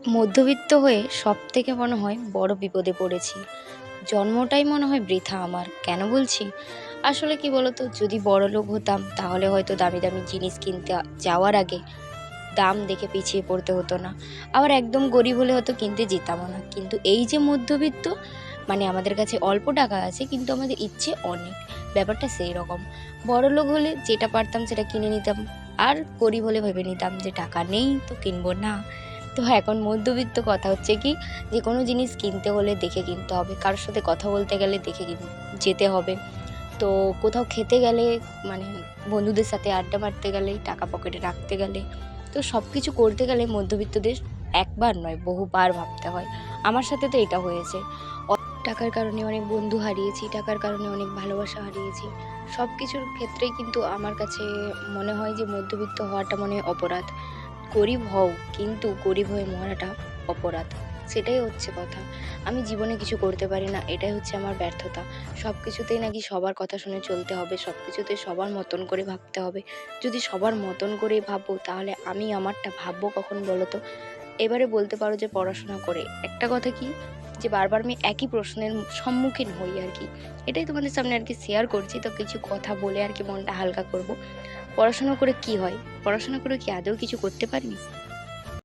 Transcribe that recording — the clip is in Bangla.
মধ্যবিত্ত হয়ে সবথেকে মনে হয় বড় বিপদে পড়েছি। জন্মটাই মনে হয় বৃথা আমার। কেন বলছি? আসলে কি বলতো? যদি বড়লোক হতাম তাহলে হয়তো দামি, দামি জিনিস কিনতে যাওয়ার আগে দাম দেখে পিছিয়ে পড়তে হতো না। আবার একদম গরিব হলে হয়তো কিনতে যেতামও না। কিন্তু এই যে মধ্যবিত্ত, মানে আমাদের কাছে অল্প টাকা আছে কিন্তু আমাদের ইচ্ছে অনেক। ব্যাপারটা সেই রকম। বড়লোক হলে যেটা পারতাম সেটা কিনে নিতাম। আর গরিব হলে ভেবে নিতাম যে টাকা নেই তো কিনবো না। তো এখন মধ্যবিত্ত কথা হচ্ছে কি, যে কোনো জিনিস কিনতে হলে দেখে কিনতে হবে। কারোর সাথে কথা বলতে গেলে দেখে যেতে হবে। তো কোথাও খেতে গেলে, মানে বন্ধুদের সাথে আড্ডা মারতে গেলে, টাকা পকেটে রাখতে গেলে, তো সব কিছু করতে গেলে মধ্যবিত্তদের একবার নয় বহুবার ভাবতে হয়। আমার সাথে তো এটা হয়েছে। টাকার কারণে অনেক বন্ধু হারিয়েছি, টাকার কারণে অনেক ভালোবাসা হারিয়েছি। সব কিছুর ক্ষেত্রেই কিন্তু আমার কাছে মনে হয় যে মধ্যবিত্ত হওয়াটা মনে হয় অপরাধ। গরিব হও, কিন্তু গরিব হয়ে মরাটা অপরাধ। সেটাই হচ্ছে কথা। আমি জীবনে কিছু করতে পারি না, এটাই হচ্ছে আমার ব্যর্থতা। সব কিছুতেই নাকি সবার কথা শুনে চলতে হবে, সব কিছুতে সবার মতন করে ভাবতে হবে। যদি সবার মতন করে ভাববো তাহলে আমি আমারটা ভাববো কখন বলো তো? এবারে বলতে পারো যে পড়াশোনা করে একটা কথা কি, যে বারবার আমি একই প্রশ্নের সম্মুখীন হই আর কি। এটাই তোমাদের সামনে আর কি শেয়ার করছি, তো কিছু কথা বলে আর কি মনটা হালকা করব। পড়াশোনা করে কি হয়? পড়াশোনা করে কি আদৌ কিছু করতে পারি?